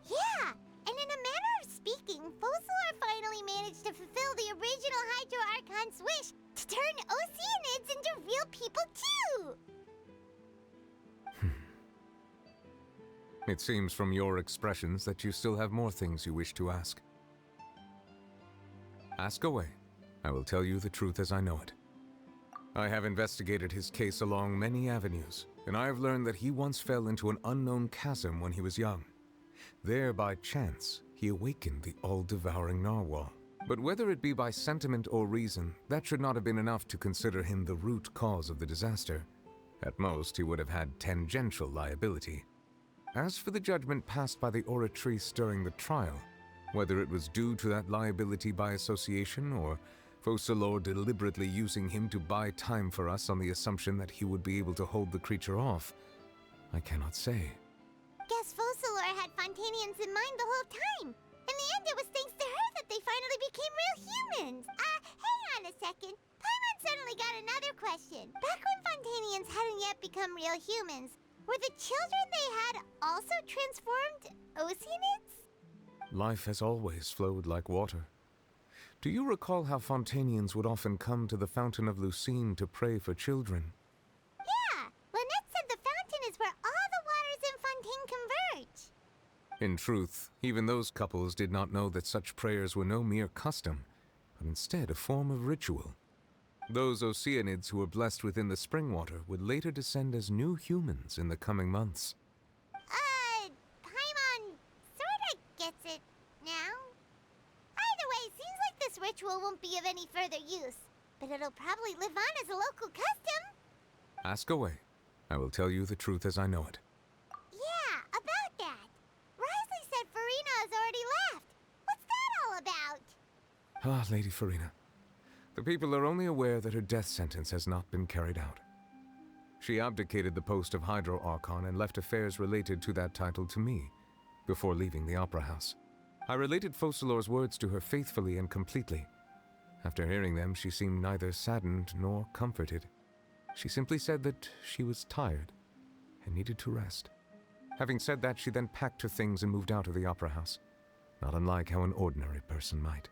Yeah, and in a manner of speaking, Focalor finally managed to fulfill the original Hydro Archon's It seems from your expressions that you still have more things you wish to ask. Ask away. I will tell you the truth as I know it. I have investigated his case along many avenues, and I have learned that he once fell into an unknown chasm when he was young. There, by chance, he awakened the all-devouring narwhal. But whether it be by sentiment or reason, that should not have been enough to consider him the root cause of the disaster. At most, he would have had tangential liability. As for the judgment passed by the Oratrice during the trial, whether it was due to that liability by association or Focalors deliberately using him to buy time for us on the assumption that he would be able to hold the creature off, I cannot say. Guess Focalors had Fontanians in mind the whole time. In the end, it was thanks to her that they finally became real humans. Hang on a second. Paimon suddenly got another question. Back when Fontanians hadn't yet become real humans, were the children they had also transformed Oceanids? Life has always flowed like water. Do you recall how Fontanians would often come to the Fountain of Lucine to pray for children? Yeah, Lynette said the fountain is where all the waters in Fontaine converge. In truth, even those couples did not know that such prayers were no mere custom, but instead a form of ritual. Those Oceanids who were blessed within the spring water would later descend as new humans in the coming months. Paimon sorta gets it now. Either way, seems like this ritual won't be of any further use, but it'll probably live on as a local custom. Ask away. I will tell you the truth as I know it. Yeah, about that. Risley said Farina has already left. What's that all about? Ah, Lady Farina. The people are only aware that her death sentence has not been carried out. She abdicated the post of Hydro Archon and left affairs related to that title to me, before leaving the Opera House. I related Focalors' words to her faithfully and completely. After hearing them, she seemed neither saddened nor comforted. She simply said that she was tired and needed to rest. Having said that, she then packed her things and moved out of the Opera House, not unlike how an ordinary person might.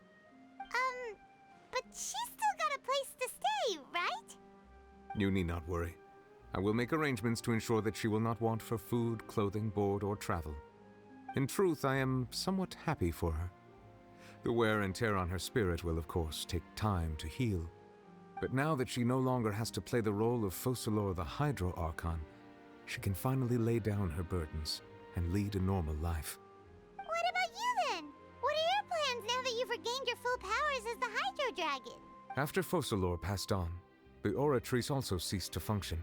But she's still got a place to stay, right? You need not worry. I will make arrangements to ensure that she will not want for food, clothing, board, or travel. In truth, I am somewhat happy for her. The wear and tear on her spirit will, of course, take time to heal. But now that she no longer has to play the role of Focalors the Hydro Archon, she can finally lay down her burdens and lead a normal life. What about you then? What are your plans now that you've regained your full powers as the Hydro Dragon? After Focalors passed on, the Oratrice also ceased to function.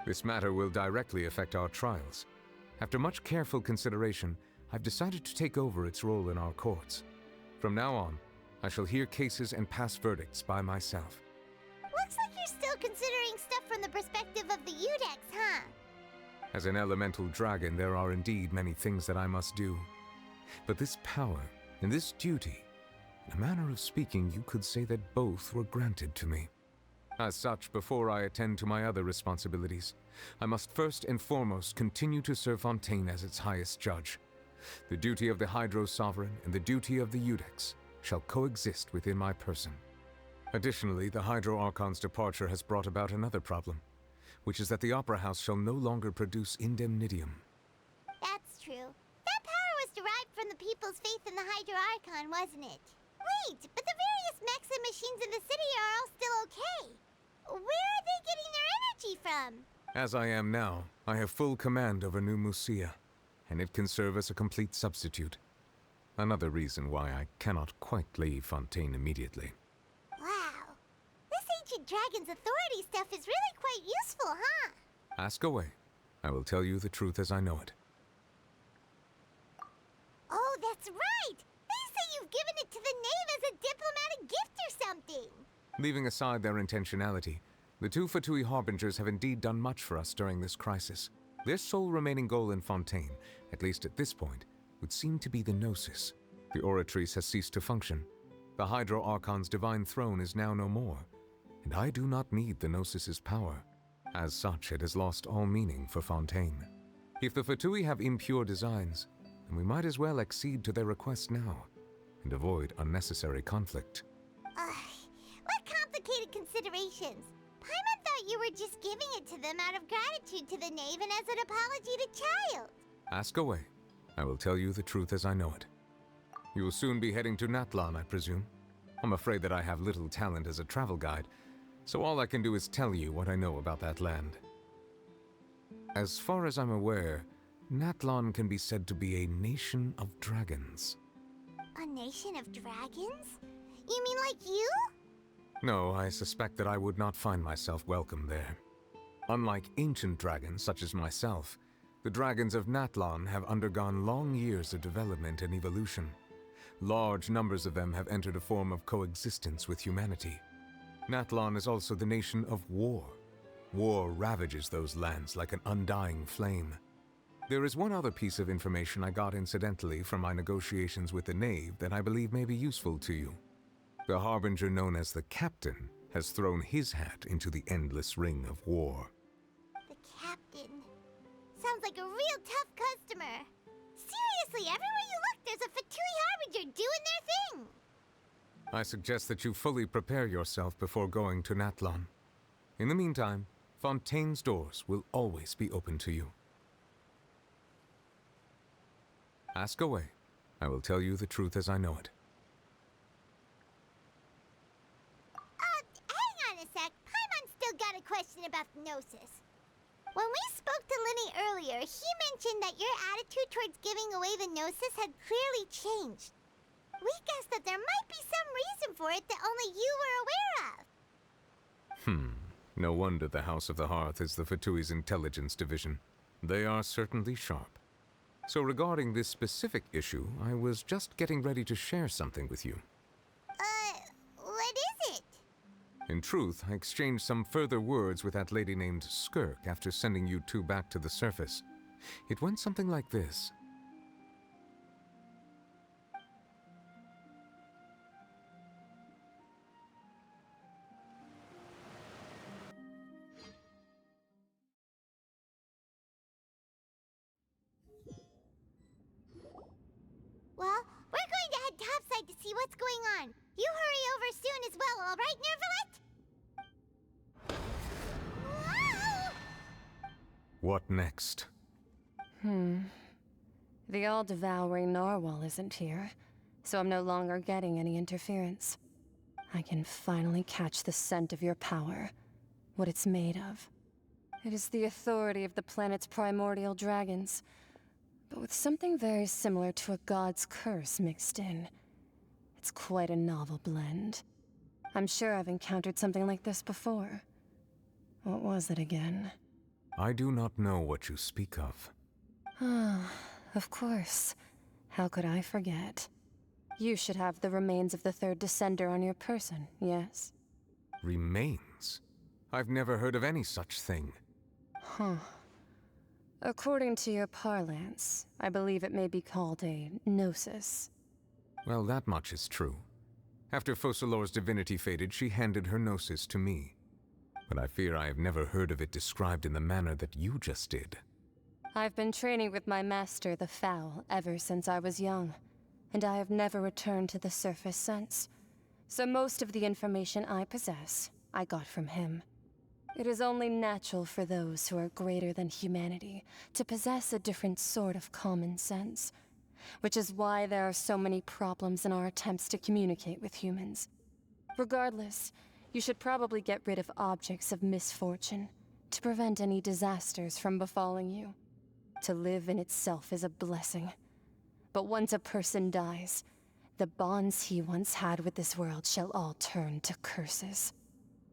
This matter will directly affect our trials. After much careful consideration, I've decided to take over its role in our courts. From now on, I shall hear cases and pass verdicts by myself. Looks like you're still considering stuff from the perspective of the Udex, huh? As an elemental dragon, there are indeed many things that I must do. But this power and this duty, in a manner of speaking, you could say that both were granted to me. As such, before I attend to my other responsibilities, I must first and foremost continue to serve Fontaine as its highest judge. The duty of the Hydro Sovereign and the duty of the Udex shall coexist within my person. Additionally, the Hydro Archon's departure has brought about another problem, which is that the Opera House shall no longer produce indemnitium. That's true. That power was derived from the people's faith in the Hydro Archon, wasn't it? Wait, but the various mechs and machines in the city are all still okay. Where are they getting their energy from? As I am now, I have full command over New Musia, and it can serve as a complete substitute. Another reason why I cannot quite leave Fontaine immediately. Wow. This ancient dragon's authority stuff is really quite useful, huh? Ask away. I will tell you the truth as I know it. Oh, that's right! They say you've given it to the knave as a diplomatic gift or something! Leaving aside their intentionality, the two Fatui Harbingers have indeed done much for us during this crisis. Their sole remaining goal in Fontaine, at least at this point, would seem to be the Gnosis. The Oratrice has ceased to function. The Hydro Archon's divine throne is now no more, and I do not need the Gnosis's power. As such, it has lost all meaning for Fontaine. If the Fatui have impure designs, then we might as well accede to their request now, and avoid unnecessary conflict. What complicated considerations! Paimon thought you were just giving it to them out of gratitude to the knave and as an apology to Child. Ask away. I will tell you the truth as I know it. You will soon be heading to Natlan, I presume. I'm afraid that I have little talent as a travel guide, so all I can do is tell you what I know about that land. As far as I'm aware, Natlan can be said to be a nation of dragons. A nation of dragons? You mean like you? No, I suspect that I would not find myself welcome there. Unlike ancient dragons such as myself, the dragons of Natlan have undergone long years of development and evolution. Large numbers of them have entered a form of coexistence with humanity. Natlan is also the nation of war. War ravages those lands like an undying flame. There is one other piece of information I got incidentally from my negotiations with the Knave that I believe may be useful to you. The Harbinger known as the Captain has thrown his hat into the endless ring of war. The Captain. Sounds like a real tough customer. Seriously, everywhere you look, there's a Fatui Harbinger doing their thing. I suggest that you fully prepare yourself before going to Natlan. In the meantime, Fontaine's doors will always be open to you. Ask away. I will tell you the truth as I know it. Hang on a sec. Paimon's still got a question about the Gnosis. When we spoke to Linny earlier, he mentioned that your attitude towards giving away the Gnosis had clearly changed. We guessed that there might be some reason for it that only you were aware of. No wonder the House of the Hearth is the Fatui's intelligence division. They are certainly sharp. So regarding this specific issue, I was just getting ready to share something with you. What is it? In truth, I exchanged some further words with that lady named Skirk after sending you two back to the surface. It went something like this. Well, we're going to head topside to see what's going on. You hurry over soon as well, all right, Nervalet? Whoa! What next? The all-devouring narwhal isn't here, so I'm no longer getting any interference. I can finally catch the scent of your power, what it's made of. It is the authority of the planet's primordial dragons, but with something very similar to a god's curse mixed in. It's quite a novel blend. I'm sure I've encountered something like this before. What was it again? I do not know what you speak of. Ah, of course. How could I forget? You should have the remains of the third descender on your person, yes? Remains? I've never heard of any such thing. Huh. According to your parlance, I believe it may be called a gnosis. Well, that much is true. After Focalor's divinity faded, she handed her gnosis to me. But I fear I have never heard of it described in the manner that you just did. I've been training with my master, the Foul, ever since I was young, and I have never returned to the surface since. So most of the information I possess, I got from him. It is only natural for those who are greater than humanity to possess a different sort of common sense, which is why there are so many problems in our attempts to communicate with humans. Regardless, you should probably get rid of objects of misfortune to prevent any disasters from befalling you. To live in itself is a blessing. But once a person dies, the bonds he once had with this world shall all turn to curses.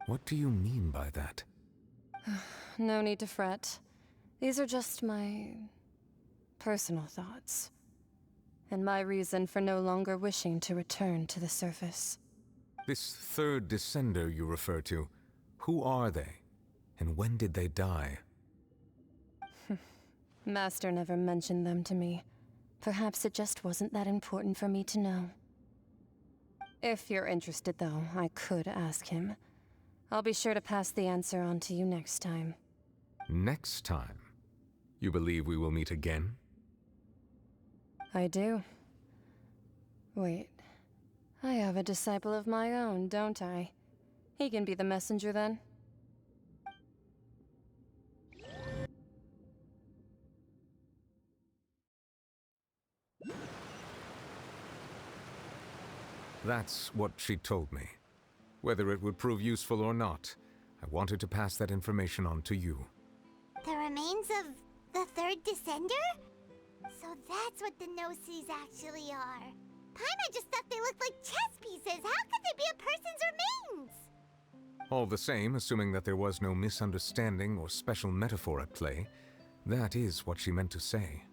What do you mean by that? No need to fret. These are just my personal thoughts, and my reason for no longer wishing to return to the surface. This third descender you refer to, who are they? And when did they die? Master never mentioned them to me. Perhaps it just wasn't that important for me to know. If you're interested, though, I could ask him. I'll be sure to pass the answer on to you next time. Next time? You believe we will meet again? I do. Wait. I have a disciple of my own, don't I? He can be the messenger then. That's what she told me. Whether it would prove useful or not, I wanted to pass that information on to you. The remains of the third descender? So that's what the no-sees actually are. Paimon just thought they looked like chess pieces. How could they be a person's remains? All the same, assuming that there was no misunderstanding or special metaphor at play, that is what she meant to say.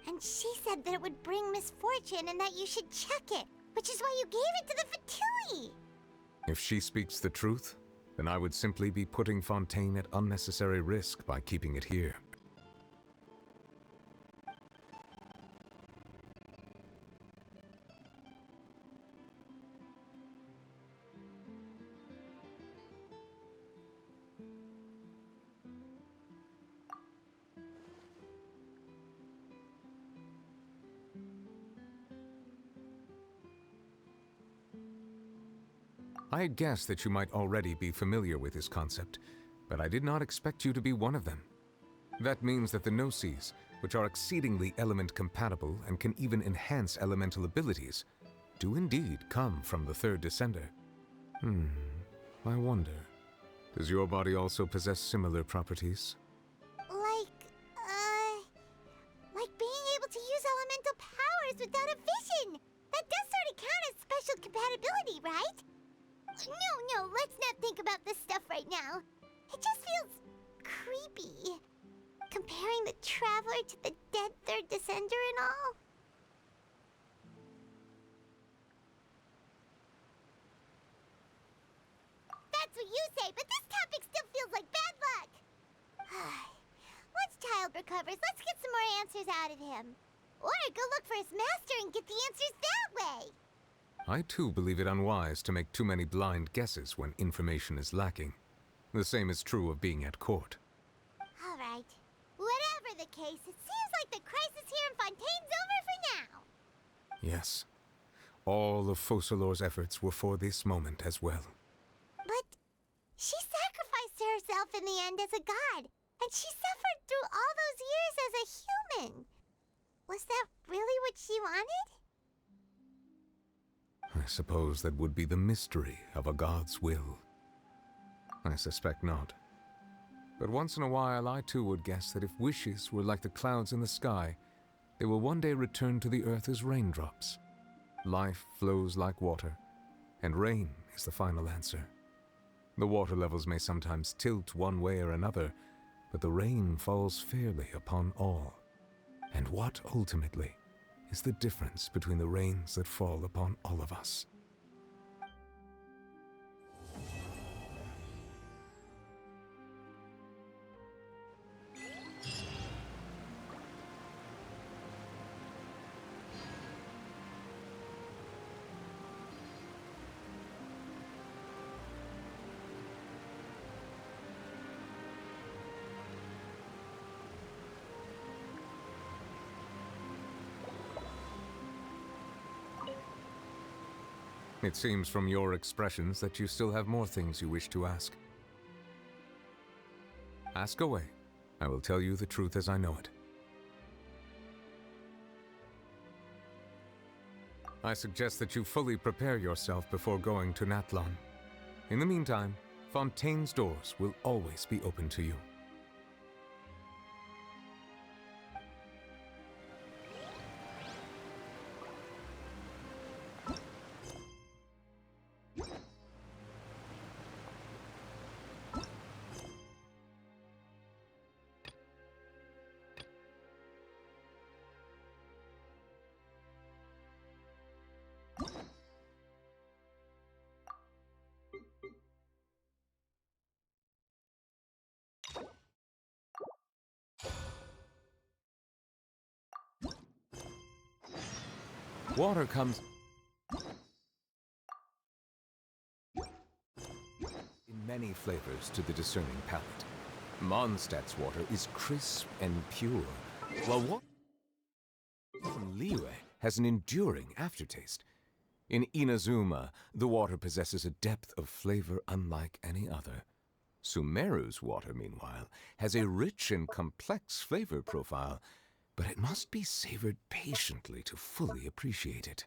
And she said that it would bring misfortune and that you should check it, which is why you gave it to the Fatui. If she speaks the truth, then I would simply be putting Fontaine at unnecessary risk by keeping it here. I had guessed that you might already be familiar with this concept, but I did not expect you to be one of them. That means that the no-sees, which are exceedingly element-compatible and can even enhance elemental abilities, do indeed come from the third descender. I wonder, does your body also possess similar properties? Like being able to use elemental powers without a vision. That does sort of count as special compatibility, right? No, let's not think about this stuff right now. It just feels creepy. Comparing the Traveler to the dead third descender and all. That's what you say, but this topic still feels like bad luck. Once Child recovers, let's get some more answers out of him. Or go look for his master and get the answers that way. I too believe it unwise to make too many blind guesses when information is lacking. The same is true of being at court. All right. Whatever the case, it seems like the crisis here in Fontaine's over for now. Yes. All of Focalor's efforts were for this moment as well. But she sacrificed herself in the end as a god, and she suffered through all those years as a human. Was that really what she wanted? I suppose that would be the mystery of a god's will. I suspect not. But once in a while I too would guess that if wishes were like the clouds in the sky, they will one day return to the earth as raindrops. Life flows like water, and rain is the final answer. The water levels may sometimes tilt one way or another, but the rain falls fairly upon all. And what ultimately is the difference between the rains that fall upon all of us? It seems from your expressions that you still have more things you wish to ask. Ask away. I will tell you the truth as I know it. I suggest that you fully prepare yourself before going to Natlan. In the meantime, Fontaine's doors will always be open to you. Water comes in many flavors to the discerning palate. Mondstadt's water is crisp and pure, while water from Liyue has an enduring aftertaste. In Inazuma, the water possesses a depth of flavor unlike any other. Sumeru's water, meanwhile, has a rich and complex flavor profile, but it must be savored patiently to fully appreciate it.